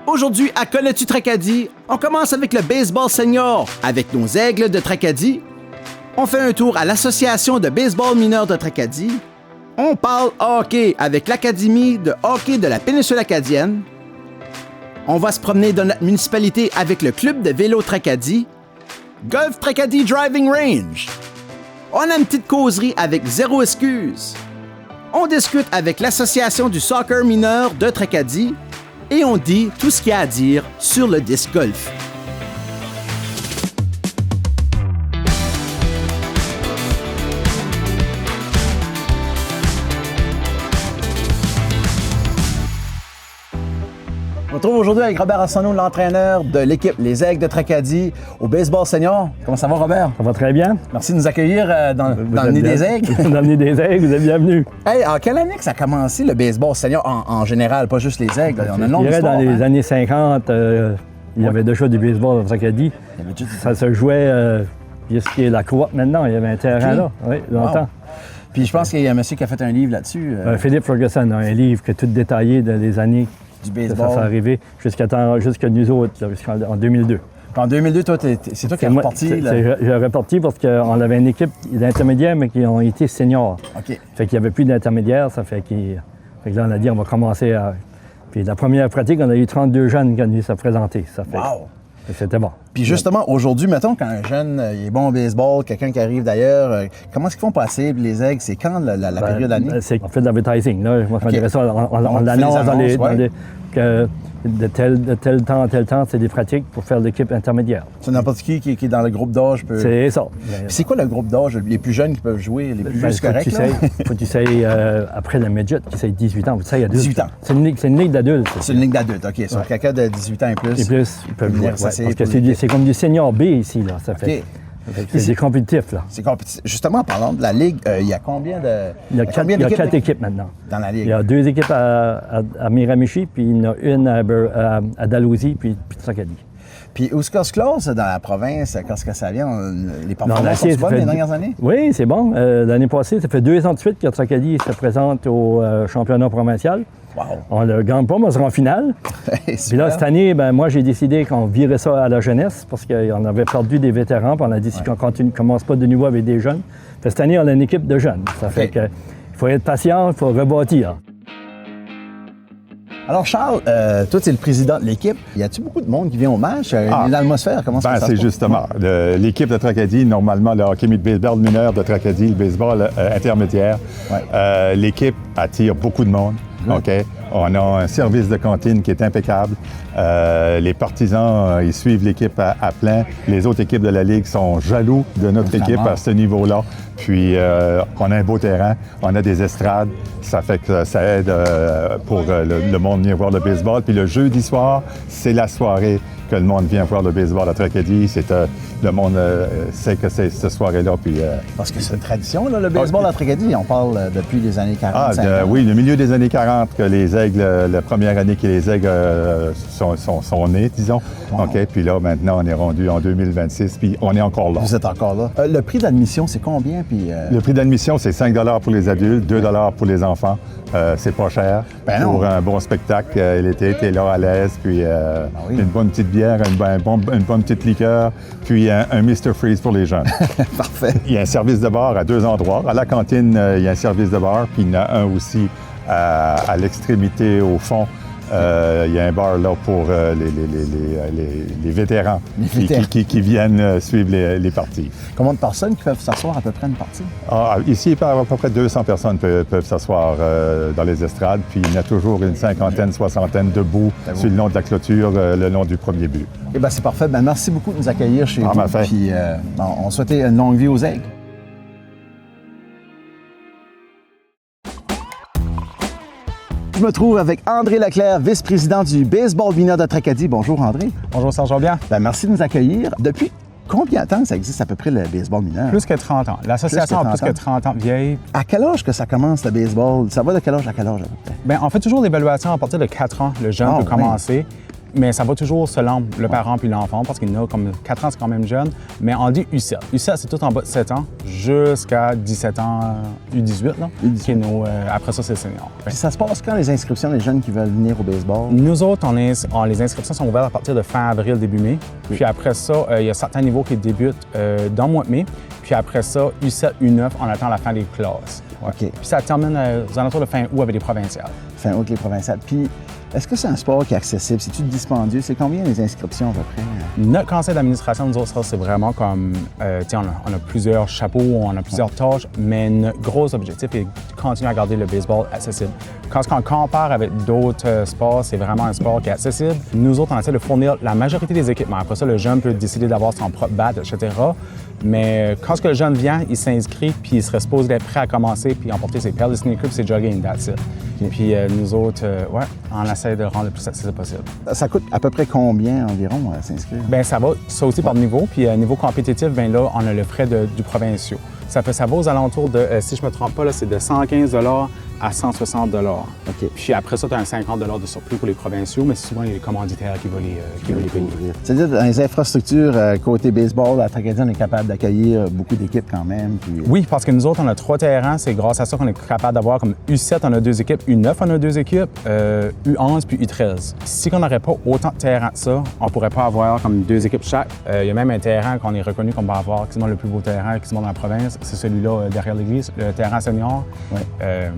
Aujourd'hui, à Connais-tu Tracadie, on commence avec le baseball senior avec nos aigles de Tracadie. On fait un tour à l'association de baseball mineur de Tracadie. On parle hockey avec l'Académie de hockey de la péninsule acadienne. On va se promener dans notre municipalité avec le club de vélo Tracadie. Golf Tracadie Driving Range. On a une petite causerie avec Zéro Excuse. On discute avec l'association du soccer mineur de Tracadie. Et on dit tout ce qu'il y a à dire sur le disc golf. On se retrouve aujourd'hui avec Robert Arsenault, l'entraîneur de l'équipe Les Aigles de Tracadie au baseball senior. Comment ça va, Robert? Ça va très bien. Merci de nous accueillir dans le nid des aigles. Dans le nid des aigles, vous êtes bienvenus. Hey, en quelle année que ça a commencé, le baseball senior en général, pas juste les aigles? On a une longue histoire, dans les années 50, il y avait déjà du baseball à Tracadie. Ça se jouait jusqu'à la Croix maintenant. Il y avait un terrain là, oui, longtemps. Wow. Puis je pense qu'il y a un monsieur qui a fait un livre là-dessus. Philippe Ferguson a un livre qui est tout détaillé dans les années du baseball. Ça s'est arrivé jusqu'à nous autres, en 2002. En 2002, toi, c'est toi qui es reparti? J'ai reparti parce qu'on avait une équipe d'intermédiaires, mais qui ont été seniors. OK. Fait qu'il n'y avait plus d'intermédiaires, ça fait que là, on a dit, on va commencer à... Puis la première pratique, on a eu 32 jeunes qui ont dû se présenter. Ça fait... Wow! C'était bon. Puis justement, aujourd'hui, mettons, quand un jeune il est bon au baseball, quelqu'un qui arrive d'ailleurs, comment est-ce qu'ils font passer les aigles? C'est quand la période d'année? On fait de l'advertising. Moi, je dirais ça, on l'annonce dans les que de tel temps à tel temps, c'est des pratiques pour faire l'équipe intermédiaire. C'est n'importe qui est dans le groupe d'âge peut... C'est ça. C'est quoi le groupe d'âge? Les plus jeunes qui peuvent jouer, les plus vieux, c'est correct? Il faut que tu sais, après le midget, tu sais 18 ans. Il y a 18 ans. C'est une ligue d'adultes. C'est une ligue d'adultes, OK. Sur quelqu'un de 18 ans et plus. Et plus, ils peuvent jouer. Parce que c'est comme du senior B ici, là. Ça fait. Okay. C'est compétitif, là. C'est compétitif. Justement, en parlant de la Ligue, il y a combien de... Il y a 4 équipes maintenant. Dans la Ligue? Il y a 2 équipes à Miramichi, puis il y en a une à Dalhousie, puis Tracadie. Puis où est-ce que se classe dans la province, quand ça vient? Les performances sont bonnes les dernières années? Oui, c'est bon. L'année passée, ça fait 2 ans de suite que Tracadie se présente au championnat provincial. Wow. On ne le gagne pas, mais on sera en finale. Puis là, cette année, moi, j'ai décidé qu'on virait ça à la jeunesse parce qu'on avait perdu des vétérans. Puis on a dit qu'on ne commence pas de nouveau avec des jeunes. Puis cette année, on a une équipe de jeunes. Ça fait qu'il faut être patient, il faut rebâtir. Alors, Charles, toi, tu es le président de l'équipe. Y a-t-il beaucoup de monde qui vient au match? L'atmosphère, comment ça se passe? C'est justement. L'équipe de Tracadie, normalement, le hockey baseball mineur de Tracadie, le baseball intermédiaire. Ouais. L'équipe attire beaucoup de monde. OK. On a un service de cantine qui est impeccable. Les partisans, ils suivent l'équipe à plein. Les autres équipes de la Ligue sont jaloux de notre équipe à ce niveau-là. Puis, on a un beau terrain, on a des estrades. Ça fait que ça aide pour le monde venir voir le baseball. Puis le jeudi soir, c'est la soirée que le monde vient voir le baseball à Tracadie. Le monde sait que c'est cette soirée-là. Puis, parce que c'est une tradition, là, le baseball à Tracadie. On parle depuis les années 40. Oui, le milieu des années 40, que les Aigles, la première année que les Aigles sont nés, disons. Wow. OK, puis là, maintenant, on est rendu en 2026, puis on est encore là. Vous êtes encore là. Le prix d'admission, c'est combien? Puis, Le prix d'admission, c'est 5 $ pour les adultes, 2 $ pour les enfants. C'est pas cher. Pour un bon spectacle, l'été, t'es là à l'aise, puis une bonne petite bière, une bonne petite liqueur, puis un Mr. Freeze pour les jeunes. Parfait. Il y a un service de bar à 2 endroits. À la cantine, il y a un service de bar, puis il y en a un aussi à l'extrémité, au fond. Il y a un bar là pour les vétérans qui viennent suivre les parties. Combien de personnes qui peuvent s'asseoir à peu près une partie? Ici, à peu près 200 personnes peuvent s'asseoir dans les estrades, puis il y a toujours une cinquantaine, soixantaine debout sur le long de la clôture, le long du premier but. Eh bien, c'est parfait. Merci beaucoup de nous accueillir chez vous. Puis on souhaitait une longue vie aux aigles. Je me trouve avec André Leclerc, vice-président du baseball mineur de Tracadie. Bonjour André. Bonjour Serge, bien. Merci de nous accueillir. Depuis combien de temps ça existe à peu près le baseball mineur? Plus que 30 ans. L'association a plus que 30 ans vieille. À quel âge que ça commence le baseball? Ça va de quel âge à quel âge à peu près? Bien, on fait toujours l'évaluation à partir de 4 ans. Le jeune peut commencer. mais ça va toujours selon le parent puis l'enfant, parce qu'il y en a comme 4 ans, c'est quand même jeune. Mais on dit U7. U7, c'est tout en bas de 7 ans jusqu'à 17 ans, U18, là, qui est après ça, c'est senior. Puis ça se passe quand les inscriptions des jeunes qui veulent venir au baseball? Nous autres, les inscriptions sont ouvertes à partir de fin avril, début mai. Puis après ça, il y a certains niveaux qui débutent dans le mois de mai. Puis après ça, U7, U9, on attend la fin des classes. Ouais. OK. Puis ça termine aux alentours de fin août avec les provinciales. Fin août, les provinciales. Puis, est-ce que c'est un sport qui est accessible? C'est-tu dispendieux? C'est combien les inscriptions à peu près? Notre conseil d'administration, nous autres, ça, c'est vraiment comme, on a plusieurs chapeaux, on a plusieurs tâches, mais notre gros objectif est de continuer à garder le baseball accessible. Quand on compare avec d'autres sports, c'est vraiment un sport qui est accessible. Nous autres, on essaie de fournir la majorité des équipements. Après ça, le jeune peut décider d'avoir son propre bat, etc. Mais quand le jeune vient, il s'inscrit, puis il serait supposé être prêt à commencer, puis emporter ses paires de sneakers, puis ses jogging, that's it. Puis nous autres, on essaie de rendre le plus accessible possible. Ça coûte à peu près combien environ à s'inscrire? Bien, ça va, ça aussi par niveau. Puis niveau compétitif, bien là, on a le frais du provinciaux. Ça va aux alentours de, si je ne me trompe pas, là, c'est de 115 à 160 $. OK. Puis après ça, tu as un 50 $ de surplus pour les provinciaux, mais souvent, il y a les commanditaires qui vont les payer. C'est-à-dire, dans les infrastructures, côté baseball, à Tracadie, on est capable d'accueillir beaucoup d'équipes quand même. Puis... Oui, parce que nous autres, on a 3 terrains. C'est grâce à ça qu'on est capable d'avoir comme U7, on a 2 équipes, U9, on a 2 équipes, U11 puis U13. Si on n'aurait pas autant de terrains que ça, on ne pourrait pas avoir comme 2 équipes chaque. Il y a même un terrain qu'on est reconnu qu'on va avoir, quasiment le plus beau terrain quasiment dans la province. C'est celui-là derrière l'église, le terrain senior. Ouais.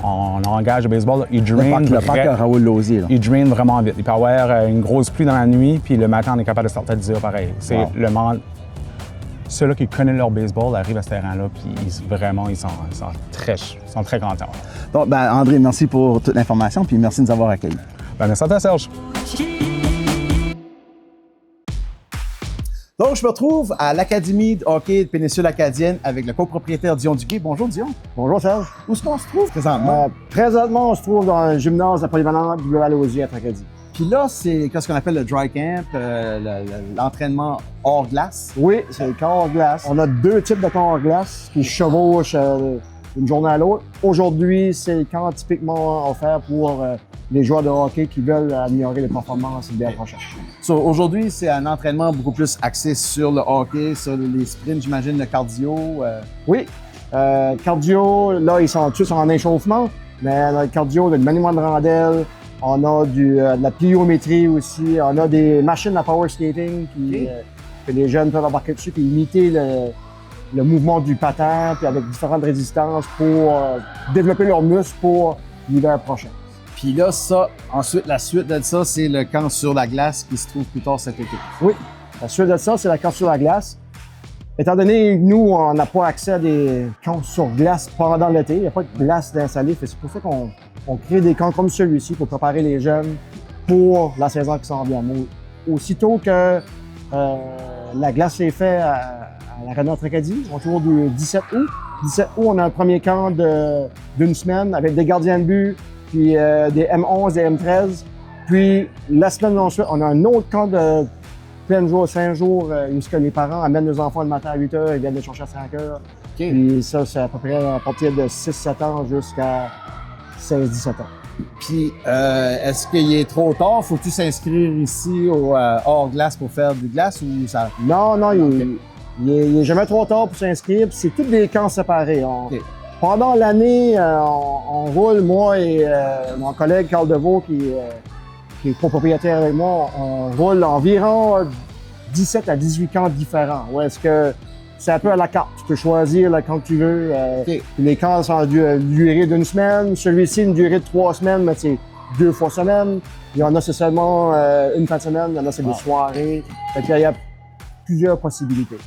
On engage le baseball, il drain. Le parc Raoul Lausier. Il drain vraiment vite. Il peut y avoir une grosse pluie dans la nuit, puis le matin, on est capable de sortir à 10 heures pareil. C'est le monde. Ceux-là qui connaissent leur baseball arrivent à ce terrain-là, puis ils sont très contents. Bon, ben, André, merci pour toute l'information, puis merci de nous avoir accueillis. Ben, merci à toi, Serge. Donc, je me retrouve à l'Académie de hockey de Péninsule Acadienne avec le copropriétaire Dion Duguay. Bonjour, Dion. Bonjour, Serge. Où est-ce qu'on se trouve présentement? Présentement, on se trouve dans le gymnase de polyvalent du Lausier à Tracadie. Puis là, c'est ce qu'on appelle le dry camp, l'entraînement hors glace. Oui, c'est le camp hors glace. On a 2 types de camps hors glace qui chevauchent d'une journée à l'autre. Aujourd'hui, c'est le camp typiquement offert pour les joueurs de hockey qui veulent améliorer les performances l'hiver prochain. Aujourd'hui, c'est un entraînement beaucoup plus axé sur le hockey, sur les sprints, j'imagine, le cardio. Oui, cardio, là, ils sont tous en échauffement, mais le cardio, le maniement de rondelles, on a de la pliométrie aussi, on a des machines à power skating que les jeunes peuvent embarquer dessus et imiter le mouvement du patin, puis avec différentes résistances pour développer leurs muscles pour l'hiver prochain. Puis là, ensuite, la suite de ça, c'est le camp sur la glace qui se trouve plus tard cet été. Oui, la suite de ça, c'est le camp sur la glace. Étant donné que nous, on n'a pas accès à des camps sur glace pendant l'été, il n'y a pas de glace d'installer, c'est pour ça qu'on crée des camps comme celui-ci pour préparer les jeunes pour la saison qui s'en vient. Aussitôt que la glace est faite à l'Arena Tracadie, autour du 17 août. 17 août, on a un premier camp d'une semaine avec des gardiens de but, puis des M11, des M13. Puis la semaine ensuite, on a un autre camp de plein jours, 5 jours, où les parents amènent les enfants le matin à 8 h, ils viennent les chercher à 5 h. Okay. Puis ça, c'est à peu près à partir de 6-7 ans jusqu'à 16-17 ans. Puis, est-ce qu'il est trop tard? Faut-tu s'inscrire ici au hors glace pour faire du glace ou ça? Non, il n'est jamais trop tard pour s'inscrire. C'est tous des camps séparés. Pendant l'année, on roule, moi et mon collègue Carl Deveau, qui est copropriétaire avec moi, on roule environ 17 à 18 camps différents. Où est-ce que c'est un peu à la carte. Tu peux choisir là, quand tu veux. Les camps sont d'une durée d'une semaine. Celui-ci, une durée de 3 semaines, mais c'est 2 fois semaine. Il y en a, c'est seulement une fin de semaine. Il y en a, c'est des soirées. Fait qu'il y a plusieurs possibilités.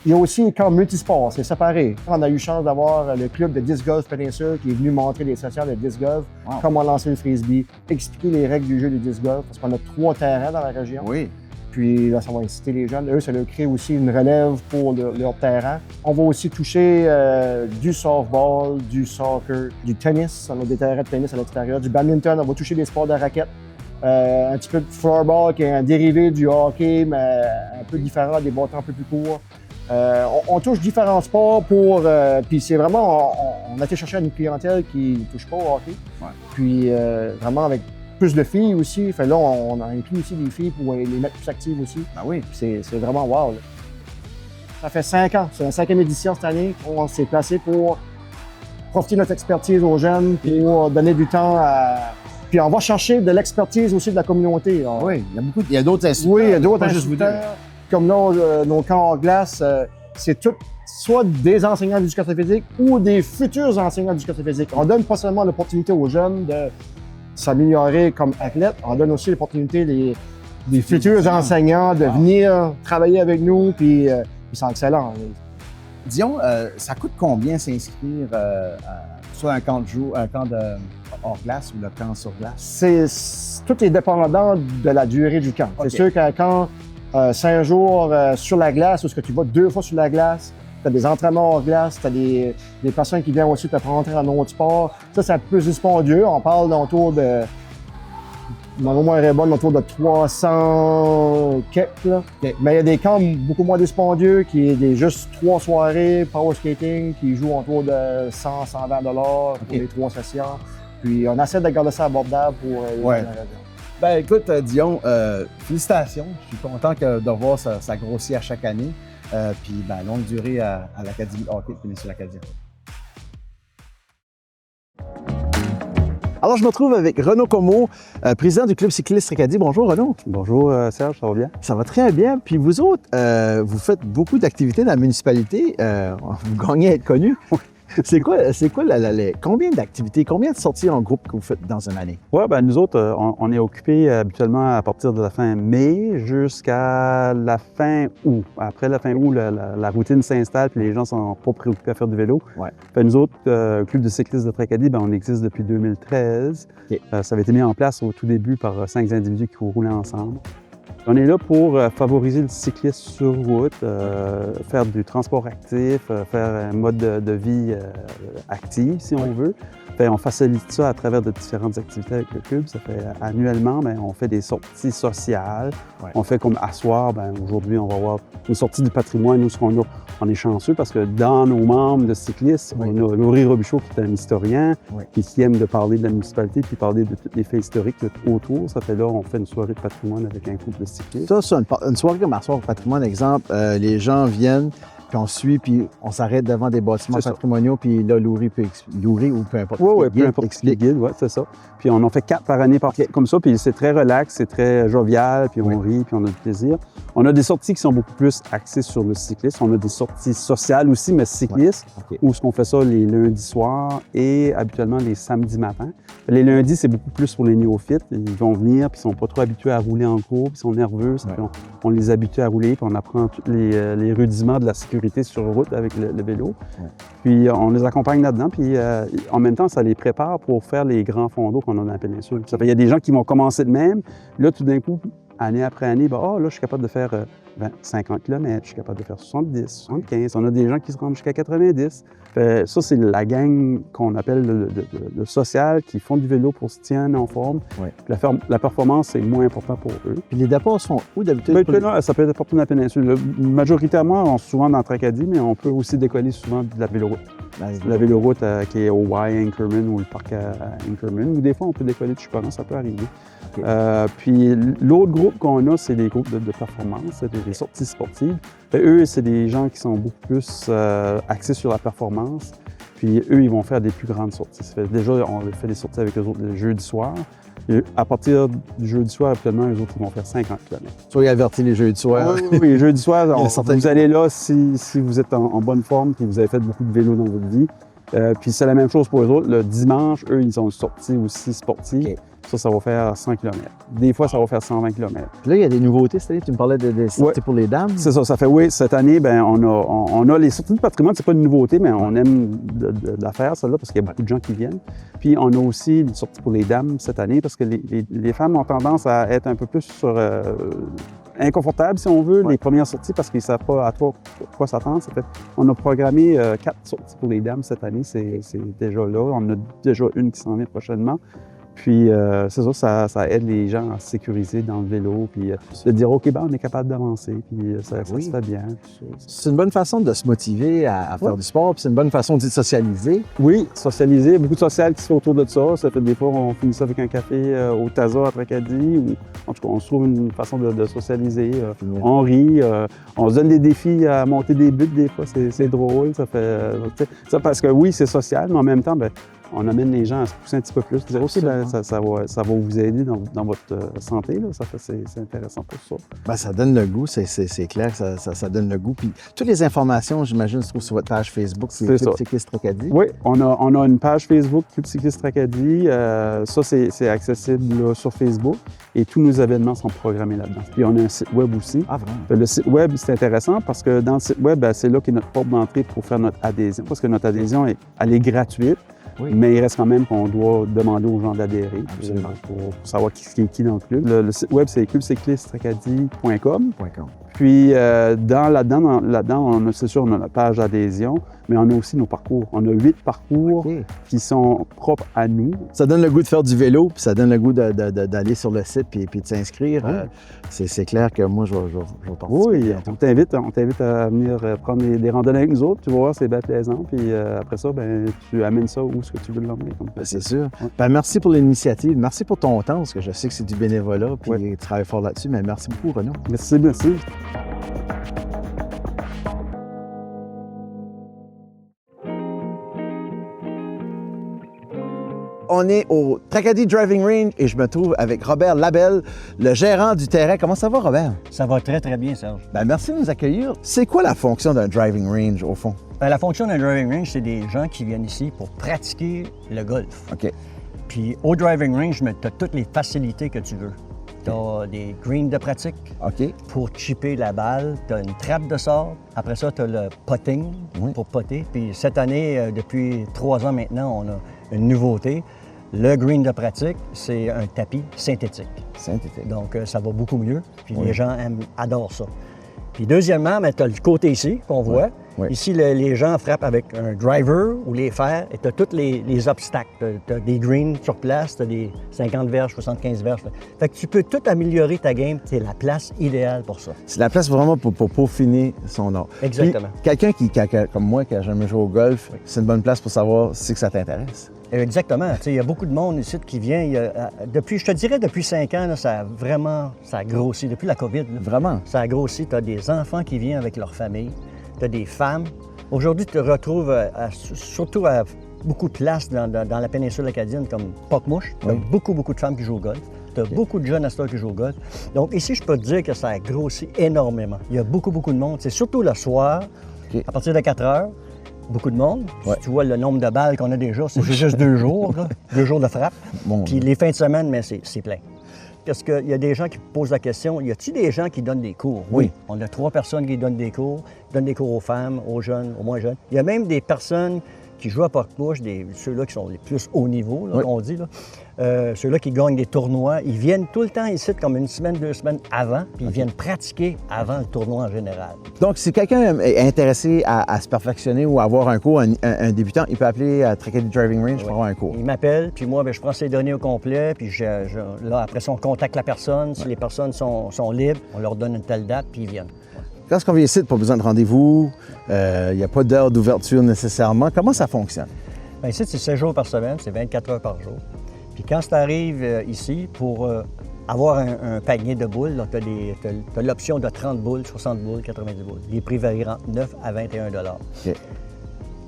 Il y a aussi les camps multisports, c'est séparé. On a eu chance d'avoir le club de disc golf Péninsule qui est venu montrer les sessions de disc golf, comment lancer le frisbee, expliquer les règles du jeu du disc golf, parce qu'on a 3 terrains dans la région. Oui. Puis là, ça va inciter les jeunes. Eux, ça leur crée aussi une relève pour leur terrain. On va aussi toucher du softball, du soccer, du tennis. On a des terrains de tennis à l'extérieur, du badminton. On va toucher des sports de raquettes. Un petit peu de floorball qui est un dérivé du hockey, mais un peu différent, des bâtons un peu plus courts. On touche différents sports puis c'est vraiment, on a été chercher une clientèle qui ne touche pas au hockey. Ouais. Puis vraiment avec plus de filles aussi. Fait là, on a inclus aussi des filles pour les mettre plus actives aussi. Ah oui. C'est vraiment wow. Là. Ça fait 5 ans, c'est la 5e édition cette année. On s'est placé pour profiter de notre expertise aux jeunes, pour donner du temps à... Puis on va chercher de l'expertise aussi de la communauté. Oui, il y a d'autres instructeurs. Oui, il y a d'autres pas juste vous deux. instructeurs. Comme nos camps hors glace, c'est tout soit des enseignants d'éducation physique ou des futurs enseignants d'éducation physique. On donne pas seulement l'opportunité aux jeunes de s'améliorer comme athlètes, on donne aussi l'opportunité des futurs enseignants de venir travailler avec nous, puis ils sont excellents. Disons, ça coûte combien s'inscrire soit un camp de jour, un camp de hors glace ou le camp sur glace? Tout est dépendant de la durée du camp. Okay. C'est sûr qu'un camp 5 jours sur la glace, où ce que tu vas 2 fois sur la glace, tu as des entraînements hors glace, tu as des personnes qui viennent aussi te prendre en un autre sport. Ça, c'est un peu plus dispendieux. On parle autour de... Mon moins est bonne, autour de 300 quelques. Okay. Mais il y a des camps beaucoup moins dispendieux qui est juste 3 soirées power skating qui jouent autour de 100-120 $, pour les 3 sessions. Puis on essaie de garder ça abordable pour les gens. Ben écoute, Dion, félicitations. Je suis content de voir ça grossit à chaque année. Puis ben, longue durée à l'Académie de hockey de Péninsule Acadienne. Alors, je me retrouve avec Renaud Comeau, président du Club cycliste Tracadie. Bonjour, Renaud. Bonjour, Serge, ça va bien? Ça va très bien. Puis vous autres, vous faites beaucoup d'activités dans la municipalité. Vous gagnez à être connus. C'est quoi combien d'activités, combien de sorties en groupe que vous faites dans une année? Oui, ben nous autres, on est occupés habituellement à partir de la fin mai jusqu'à la fin août. Après la fin août, la routine s'installe puis les gens sont pas préoccupés à faire du vélo. Ouais. Fait, nous autres, Club de cyclistes de Tracadie, ben, on existe depuis 2013. Okay. Ça avait été mis en place au tout début par 5 individus qui roulaient ensemble. On est là pour favoriser le cyclisme sur route, faire du transport actif, faire un mode de vie actif, si on veut. Fait, on facilite ça à travers de différentes activités avec le club. Ça fait annuellement, ben, on fait des sorties sociales. Ouais. On fait comme à soir, ben, aujourd'hui, on va avoir une sortie du patrimoine. Nous, on est chanceux parce que dans nos membres de cyclistes, on a Laurie Robichaud qui est un historien, puis qui aime de parler de la municipalité, puis parler de tous les faits historiques autour. Ça fait là, on fait une soirée de patrimoine avec un groupe de cyclistes. Ça, c'est une soirée comme à soir au patrimoine, exemple, les gens viennent, puis on suit, puis on s'arrête devant des bâtiments patrimoniaux, puis là, Laurie ou peu importe. Oui, peu importe explique. Guide, ouais, c'est ça. Puis on en fait 4 par année comme ça, puis c'est très relax, c'est très jovial, puis on rit, puis on a du plaisir. On a des sorties qui sont beaucoup plus axées sur le cyclisme. On a des sorties sociales aussi, mais cyclistes, où ce qu'on fait ça les lundis soirs et habituellement les samedis matins. Les lundis, c'est beaucoup plus pour les néophytes. Ils vont venir, puis ils sont pas trop habitués à rouler en groupe, ils sont nerveux. On les habitue à rouler, puis on apprend tous les rudiments de la sécurité sur route avec le vélo. Ouais. Puis on les accompagne là-dedans, puis en même temps, ça les prépare pour faire les grands fonds d'eau qu'on a dans la péninsule. Ça fait, il y a des gens qui vont commencer de même. Là, tout d'un coup, année après année, ben, là, je suis capable de faire 50 km, je suis capable de faire 70, 75. On a des gens qui se rendent jusqu'à 90. Fait, ça, c'est la gang qu'on appelle le social, qui font du vélo pour se tenir en forme. Ouais. La performance, c'est moins important pour eux. Puis les départs sont où d'habitude? Ben, ça peut être partout dans la péninsule. Majoritairement, souvent dans Tracadie, mais on peut aussi décoller souvent de la véloroute. La véloroute qui est au Y Inkerman ou le parc à Inkerman. Ou des fois, on peut décoller de Chuparan, ça peut arriver. Okay. Puis l'autre groupe qu'on a, c'est les groupes de performance, c'est des sorties sportives. Fait, eux, c'est des gens qui sont beaucoup plus axés sur la performance. Puis eux, ils vont faire des plus grandes sorties. Fait, déjà, on fait des sorties avec eux autres le jeudi soir. Et à partir du jeudi soir, actuellement, eux autres, ils vont faire 50 km. Soyez avertis les jeudis soirs. Oui, les jeudis soirs, vous allez là si vous êtes en bonne forme et vous avez fait beaucoup de vélo dans votre vie. Puis c'est la même chose pour eux autres. Le dimanche, eux, ils ont une sortie aussi sportive. Okay. Ça va faire 100 km. Des fois, ça va faire 100 km. Puis là, il y a des nouveautés cette année. Tu me parlais des sorties pour les dames. C'est ça. Ça fait, oui, cette année, ben, on a les sorties de patrimoine. C'est pas une nouveauté, mais on aime de la faire, celle-là, parce qu'il y a beaucoup de gens qui viennent. Puis on a aussi une sortie pour les dames cette année, parce que les femmes ont tendance à être un peu plus inconfortables, si on veut, les premières sorties, parce qu'ils ne savent pas à quoi s'attendre. On a programmé 4 sorties pour les dames cette année. C'est déjà là. On a déjà une qui s'en vient prochainement. Puis, c'est ça aide les gens à se sécuriser dans le vélo, puis de dire, OK, ben, on est capable d'avancer, puis ça se fait bien. C'est une bonne façon de se motiver à faire du sport, puis c'est une bonne façon de socialiser. Oui, socialiser, beaucoup de social qui se fait autour de ça. Ça fait des fois, on finit ça avec un café au Taza à Tracadie, ou en tout cas, on se trouve une façon de socialiser. On rit, on se donne des défis à monter des buts des fois, c'est drôle. Ça fait, ça, parce que oui, c'est social, mais en même temps, ben, on amène les gens à se pousser un petit peu plus. Dire aussi, ben, ça va vous aider dans votre santé. Là. C'est intéressant pour ça. Ben, ça donne le goût, c'est clair que ça donne le goût. Puis toutes les informations, j'imagine, se trouvent sur votre page Facebook, Club Cycliste Tracadie. Oui, on a une page Facebook, Club Cycliste Tracadie. Ça, c'est accessible là, sur Facebook. Et tous nos événements sont programmés là-dedans. Puis on a un site web aussi. Ah, vraiment? Le site web, c'est intéressant parce que dans le site web, ben, c'est là qu'est notre porte d'entrée pour faire notre adhésion. Parce que notre adhésion, elle est gratuite. Oui. Mais il reste quand même qu'on doit demander aux gens d'adhérer pour savoir qui est qui dans le club. Le site web, c'est clubcyclistetracadie.com. Puis là-dedans, c'est sûr, on a la page d'adhésion, mais on a aussi nos parcours. On a 8 parcours qui sont propres à nous. Ça donne le goût de faire du vélo, puis ça donne le goût d'aller sur le site puis de s'inscrire. Oui. C'est clair que moi, je vais participer. Oui, on t'invite à venir prendre des randonnées avec nous autres. Tu vas voir, c'est bien plaisant. Puis après ça, ben, tu amènes ça où ce que tu veux l'emmener. C'est sûr. Ouais. Ben, merci pour l'initiative. Merci pour ton temps, parce que je sais que c'est du bénévolat, puis tu travailles fort là-dessus. Mais merci beaucoup, Renaud. Merci. On est au Tracadie Driving Range et je me trouve avec Robert Labelle, le gérant du terrain. Comment ça va, Robert? Ça va très, très bien, Serge. Ben, merci de nous accueillir. C'est quoi la fonction d'un driving range, au fond? Ben, la fonction d'un driving range, c'est des gens qui viennent ici pour pratiquer le golf. OK. Puis au driving range, tu as toutes les facilités que tu veux. Tu as des greens de pratique pour chipper la balle. Tu as une trappe de sable. Après ça, tu as le putting pour putter. Puis cette année, depuis 3 ans maintenant, on a une nouveauté. Le green de pratique, c'est un tapis synthétique. Donc, ça va beaucoup mieux. Puis les gens adorent ça. Puis deuxièmement, tu as le côté ici qu'on voit. Oui. Ici, les gens frappent avec un driver ou les fers et tu as tous les obstacles. Tu as des greens sur place, tu as des 50 verges, 75 verges. Fait que tu peux tout améliorer ta game. C'est la place idéale pour ça. C'est la place vraiment pour peaufiner son art. Exactement. Puis, quelqu'un comme moi qui n'a jamais joué au golf, c'est une bonne place pour savoir si que ça t'intéresse. Exactement. Il y a beaucoup de monde ici qui vient. Depuis 5 ans, là, ça a grossi. Depuis la COVID. Là, vraiment? Ça a grossi. Tu as des enfants qui viennent avec leur famille. Tu as des femmes. Aujourd'hui, tu te retrouves surtout à beaucoup de places dans la péninsule acadienne comme Pocmouche. Tu as beaucoup de femmes qui jouent au golf. Tu as beaucoup de jeunes à qui jouent au golf. Donc ici, je peux te dire que ça a grossi énormément. Il y a beaucoup de monde. C'est surtout le soir, à partir de 4 heures. Beaucoup de monde. Si tu vois le nombre de balles qu'on a déjà, c'est juste 2 jours, là, 2 jours de frappe. Puis les fins de semaine, mais c'est plein. Parce qu'il y a des gens qui posent la question, y a-t-il des gens qui donnent des cours? Oui. On a 3 personnes qui donnent des cours aux femmes, aux jeunes, aux moins jeunes. Il y a même des personnes qui jouent à Pocmouche, ceux-là qui sont les plus haut niveau, là, on dit, là. Ceux-là qui gagnent des tournois, ils viennent tout le temps ici comme 1 semaine, 2 semaines avant, puis ils viennent pratiquer avant le tournoi en général. Donc, si quelqu'un est intéressé à se perfectionner ou à avoir un cours, un débutant, il peut appeler à Tracadie Driving Range pour avoir un cours. Il m'appelle, puis moi, je prends ses données au complet, puis là, après ça, on contacte la personne. Si les personnes sont libres, on leur donne une telle date, puis ils viennent. Quand on vient ici, pas besoin de rendez-vous, il n'y a pas d'heure d'ouverture nécessairement. Comment ça fonctionne? Bien, ici, c'est 7 jours par semaine, c'est 24 heures par jour. Puis quand tu arrives ici, pour avoir un panier de boules, tu as l'option de 30 boules, 60 boules, 90 boules. Les prix varient entre 9 à 21 $.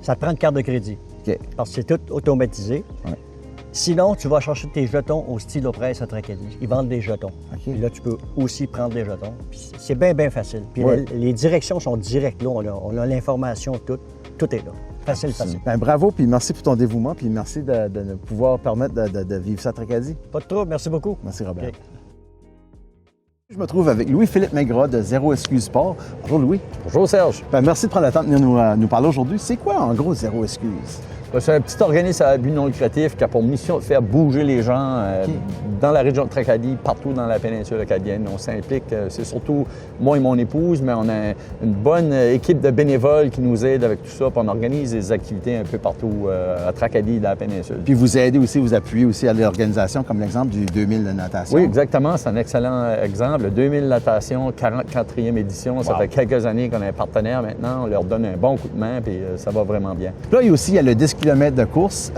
Ça te prend une carte de crédit, parce que c'est tout automatisé. Sinon, tu vas chercher tes jetons au Stylo Presse à Tracadie. Ils vendent des jetons. Puis là, tu peux aussi prendre des jetons. Puis c'est bien facile. Puis les directions sont directes là. On a l'information toute. Tout est là. Facile. Bien, bravo, puis merci pour ton dévouement, puis merci de nous pouvoir permettre de vivre ça à Tracadie. Pas de trouble. Merci beaucoup. Merci, Robert. Je me trouve avec Louis-Philippe Maigrat de Zéro Excuse Sport. Bonjour, Louis. Bonjour, Serge. Bien, merci de prendre le temps de venir nous parler aujourd'hui. C'est quoi, en gros, Zéro Excuse? C'est un petit organisme à but non lucratif qui a pour mission de faire bouger les gens dans la région de Tracadie, partout dans la péninsule acadienne. On s'implique, c'est surtout moi et mon épouse, mais on a une bonne équipe de bénévoles qui nous aident avec tout ça. Puis on organise des activités un peu partout à Tracadie, dans la péninsule. Puis vous aidez aussi, vous appuyez aussi à l'organisation, comme l'exemple du 2000 de natation. Oui, exactement. C'est un excellent exemple. Le 2000 natation, 44e édition. Ça fait quelques années qu'on est un partenaire maintenant. On leur donne un bon coup de main, puis ça va vraiment bien. Là, il y a le 10 km de course.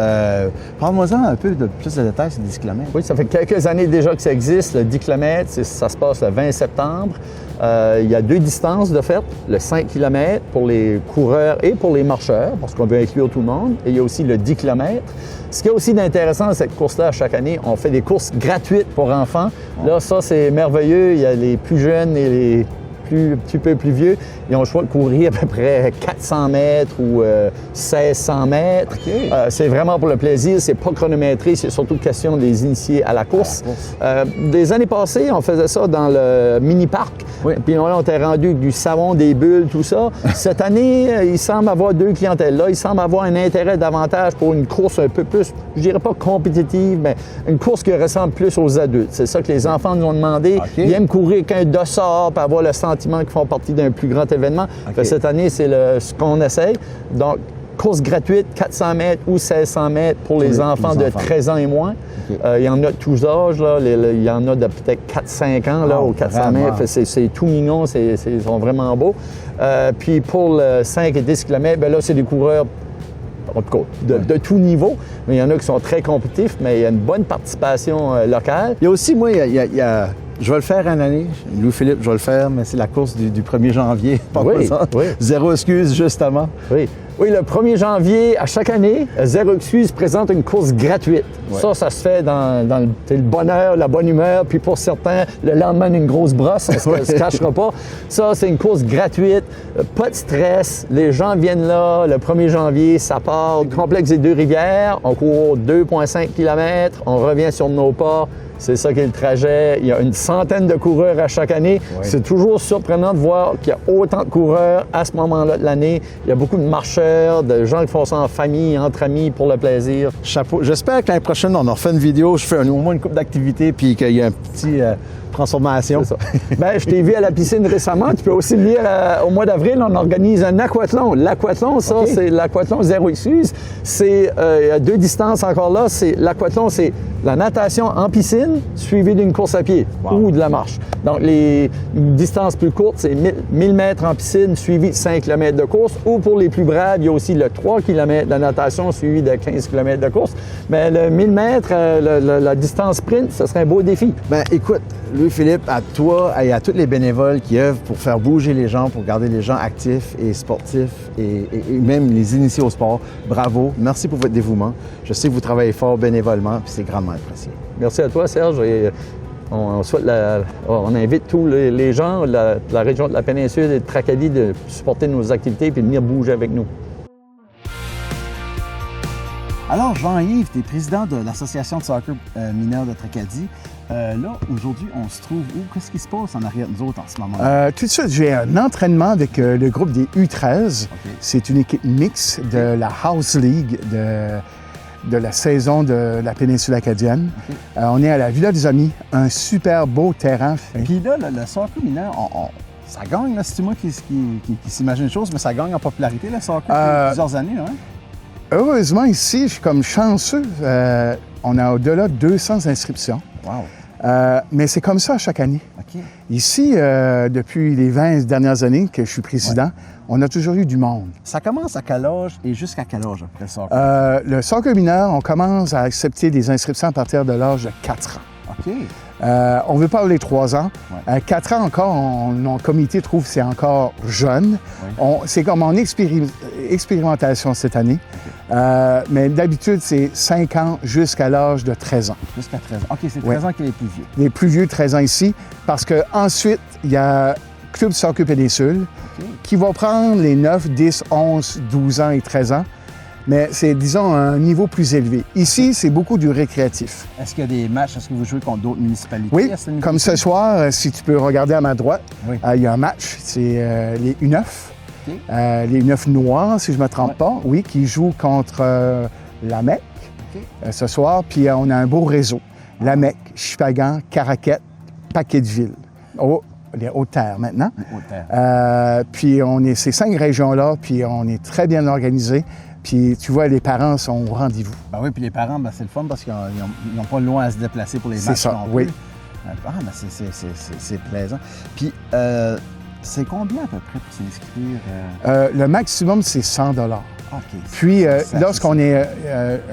Parle-moi-en un peu de plus de détails sur le 10 km. Oui, ça fait quelques années déjà que ça existe. Le 10 km, ça se passe le 20 septembre. Il y a 2 distances de fait. Le 5 km pour les coureurs et pour les marcheurs, parce qu'on veut inclure tout le monde. Et il y a aussi le 10 km. Ce qui est aussi d'intéressant dans cette course-là, chaque année, on fait des courses gratuites pour enfants. Là, ça, c'est merveilleux. Il y a les plus jeunes et les un petit peu plus vieux, ils ont le choix de courir à peu près 400 mètres ou 1600 mètres. Okay. C'est vraiment pour le plaisir, c'est pas chronométré, c'est surtout question de les initier à la course. Des années passées, on faisait ça dans le mini-parc, puis là, on était rendu du savon, des bulles, tout ça. Cette année, il semble avoir 2 clientèles là, il semble avoir un intérêt davantage pour une course un peu plus, je dirais pas compétitive, mais une course qui ressemble plus aux adultes. C'est ça que les enfants nous ont demandé. Ils aiment courir qu'un dossard pour avoir le sentiment qui font partie d'un plus grand événement. Cette année, c'est ce qu'on essaye. Donc, course gratuite, 400 mètres ou 1600 mètres pour les enfants de 13 ans et moins. Il y en a de tous âges. Là. Il y en a de peut-être 4-5 ans là, aux 400 mètres. C'est tout mignon, ils sont vraiment beaux. Puis pour le 5 et 10 km, là, c'est des coureurs en tout cas, de tout niveau. Mais il y en a qui sont très compétitifs, mais il y a une bonne participation locale. Il y a aussi, moi, je vais le faire une année. Louis-Philippe, je vais le faire, mais c'est la course du 1er janvier. Oui. Zéro excuse, justement. Oui, le 1er janvier, à chaque année, Zéro excuse présente une course gratuite. Ça se fait dans le bonheur, la bonne humeur, puis pour certains, le lendemain d'une grosse brosse, on ne se cachera pas. Ça, c'est une course gratuite, pas de stress. Les gens viennent là le 1er janvier, ça part du complexe des Deux-Rivières, on court 2,5 km, on revient sur nos pas. C'est ça qui est le trajet. Il y a une centaine de coureurs à chaque année. C'est toujours surprenant de voir qu'il y a autant de coureurs à ce moment-là de l'année. Il y a beaucoup de marcheurs, de gens qui font ça en famille, entre amis, pour le plaisir. Chapeau. J'espère que l'année prochaine, on en refait une vidéo. Je fais au moins une couple d'activités puis qu'il y a un petit transformation. C'est ça. Je t'ai vu à la piscine récemment. Tu peux aussi me dire, au mois d'avril, on organise un aquathlon. L'aquathlon, ça, c'est l'aquathlon Zéro excuse. C'est il y a 2 distances encore là. L'aquathlon, c'est la natation en piscine suivie d'une course à pied ou de la marche. Donc, les distances plus courtes, c'est 1000 mètres en piscine suivi de 5 km de course. Ou pour les plus braves, il y a aussi le 3 km de natation suivi de 15 km de course. Mais le 1000 mètres, la distance sprint, ce serait un beau défi. Écoute, Louis-Philippe, à toi et à tous les bénévoles qui œuvrent pour faire bouger les gens, pour garder les gens actifs et sportifs et même les initier au sport, bravo. Merci pour votre dévouement. Je sais que vous travaillez fort bénévolement, puis c'est grandement apprécié. Merci à toi, Serge. Et on invite tous les gens de la région de la péninsule et de Tracadie de supporter nos activités et de venir bouger avec nous. Alors, Jean-Yves, tu es président de l'Association de soccer mineur de Tracadie. Là, aujourd'hui, on se trouve où? Qu'est-ce qui se passe en arrière de nous autres en ce moment? Tout de suite, j'ai un entraînement avec le groupe des U13. C'est une équipe mixte de la House League de la saison de la péninsule acadienne. On est à la Villa des Amis, un super beau terrain. Puis là, le soccer mineur, ça gagne, là, c'est moi qui s'imagine une chose, mais ça gagne en popularité, le soccer, depuis plusieurs années, hein? Heureusement, ici, je suis comme chanceux. On a au-delà de 200 inscriptions. Wow! Mais c'est comme ça chaque année. OK. Ici, depuis les 20 dernières années que je suis président, on a toujours eu du monde. Ça commence à quel âge et jusqu'à quel âge, le soccer? Le soccer mineur, on commence à accepter des inscriptions à partir de l'âge de 4 ans. OK. On veut pas les 3 ans. 4 ans encore, notre comité trouve que c'est encore jeune. C'est comme en expérimentation cette année. Mais d'habitude, c'est 5 ans jusqu'à l'âge de 13 ans. Jusqu'à 13 ans. OK, c'est 13 ans qui est les plus vieux. Les plus vieux, 13 ans ici. Parce qu'ensuite, il y a Club Soccer Péninsule qui va prendre les 9, 10, 11, 12 ans et 13 ans. Mais c'est, disons, un niveau plus élevé. Ici, c'est beaucoup du récréatif. Est-ce qu'il y a des matchs? Est-ce que vous jouez contre d'autres municipalités? Oui, comme ce soir, si tu peux regarder à ma droite, il y a un match, c'est les U9. les Neufs Noirs, si je ne me trompe pas, oui, qui jouent contre la Mecque ce soir. Puis on a un beau réseau. La Mecque, Shippagan, Caraquette, Paquetteville. Les Hautes-Terres maintenant. Puis on est ces 5 régions-là, puis on est très bien organisés. Puis tu vois, les parents sont au rendez-vous. Ben oui, puis les parents, ben, c'est le fun parce qu'ils n'ont pas loin à se déplacer pour les matchs. C'est ça, non oui. Plus. Ah, ben c'est plaisant. Puis, c'est combien à peu près pour s'inscrire? Le maximum, c'est 100 $. OK. Puis, lorsqu'on est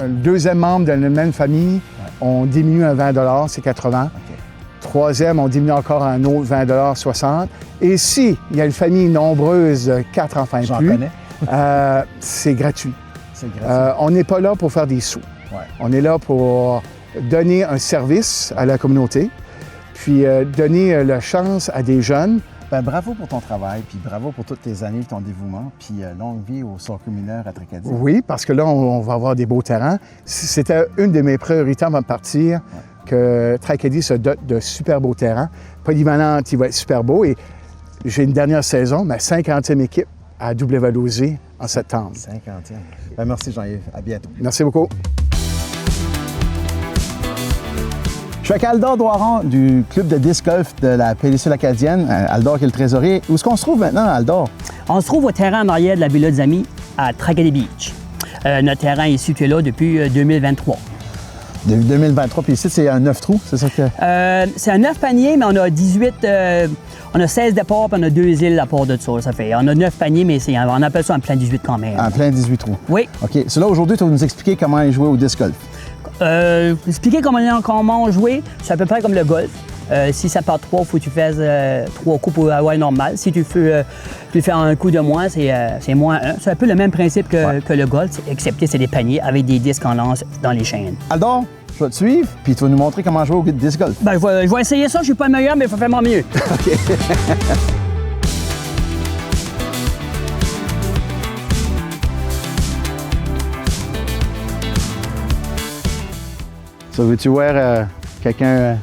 un deuxième membre de la même famille, on diminue à 20 $, c'est 80. OK. Troisième, on diminue encore à un autre 20 $, 60. Et si il y a une famille nombreuse, 4 enfants et plus, c'est gratuit. C'est gratuit. On n'est pas là pour faire des sous. Ouais. On est là pour donner un service à la communauté, puis donner la chance à des jeunes. Ben, bravo pour ton travail, puis bravo pour toutes tes années, ton dévouement, puis longue vie au soccer mineur à Tracadie. Oui, parce que là, on va avoir des beaux terrains. C'était une de mes priorités avant de partir, que Tracadie se dote de super beaux terrains. Polyvalente, il va être super beau. Et j'ai une dernière saison, ma 50e équipe à Double-Valoisé en septembre. 50e. Ben, merci Jean-Yves. À bientôt. Merci beaucoup. Je suis avec Aldor Doiron du club de disc golf de la péninsule acadienne. Aldor qui est le trésorier. Où est-ce qu'on se trouve maintenant, Aldor? On se trouve au terrain en arrière de la Villa des Amis à Tracadie Beach. Notre terrain est situé là depuis 2023. Depuis 2023, puis ici, c'est un 9 trous, c'est ça que... c'est un 9 paniers, mais on a 18... on a 16 départs, puis on a 2 îles à part de ça. Ça fait, on a 9 paniers, mais on appelle ça un plein 18 quand même. En plein 18 trous. Oui. OK. C'est là, aujourd'hui, tu vas nous expliquer comment jouer au disc golf. Expliquer comment on jouer, c'est à peu près comme le golf. Si ça part 3, il faut que tu fasses 3 coups pour avoir normal. Si tu fais un coup de moins, c'est moins 1. C'est un peu le même principe que le golf, excepté c'est des paniers avec des disques en lance dans les chaînes. Aldor, je vais te suivre, puis tu vas nous montrer comment jouer au disc golf. Ben, je vais essayer ça. Je suis pas le meilleur, mais il faut faire mon mieux. OK. Ça, veux-tu voir quelqu'un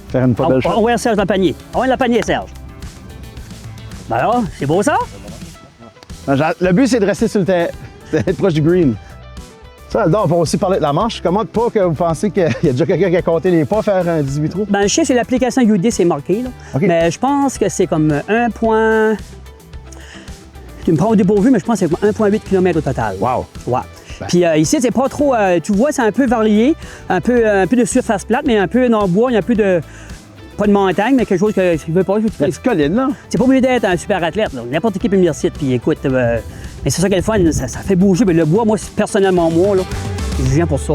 faire une pas belle chose? On va Serge dans le panier. On va dans le panier, Serge. Ben alors, c'est beau ça? Le but, c'est de rester sur le terrain, d'être proche du green. Ça, Aldor, on va aussi parler de la marche. Comment pas que vous pensez qu'il y a déjà quelqu'un qui a compté les pas faire un 18 trous? Ben, je sais que l'application UD, c'est marqué, là. Okay. Mais je pense que c'est comme 1 point... Tu me prends au dépourvu, mais je pense que c'est 1,8 km au total. Wow! Ouais. Puis ici, c'est pas trop... tu vois, c'est un peu varié, un peu de surface plate, mais un peu dans le bois, il y a un peu de... Pas de montagne, mais quelque chose que tu veux pas... C'est colline, là? C'est pas obligé d'être un super athlète, là. N'importe qui peut venir ici, puis écoute... mais c'est ça qui est le fun, ça fait bouger. Mais le bois, moi, personnellement, moi, là, je viens pour ça.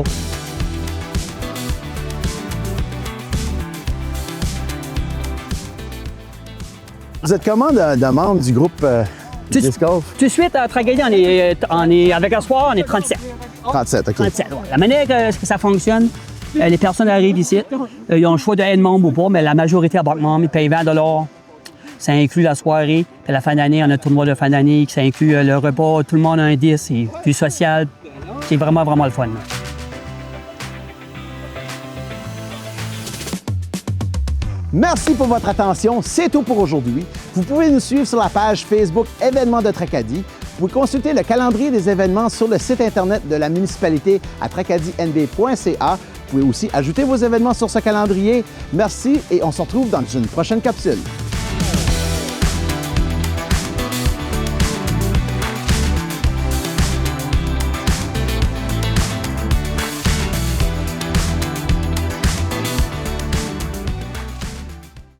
Vous êtes comment de membre du groupe disc golf? Tout de suite, à Tracadie, on est avec un soir, on est 37. 37, OK. 37, ouais. La manière que ça fonctionne, les personnes arrivent ici, ils ont le choix de être membre ou pas, mais la majorité embarque membre, ils payent 20 $. Ça inclut la soirée, puis la fin d'année, on a un tournoi de fin d'année, ça inclut le repas, tout le monde a un 10, c'est plus social. C'est vraiment, vraiment le fun. Merci pour votre attention, c'est tout pour aujourd'hui. Vous pouvez nous suivre sur la page Facebook Événements de Tracadie. Vous pouvez consulter le calendrier des événements sur le site Internet de la municipalité à tracadie-nb.ca. Vous pouvez aussi ajouter vos événements sur ce calendrier. Merci et on se retrouve dans une prochaine capsule.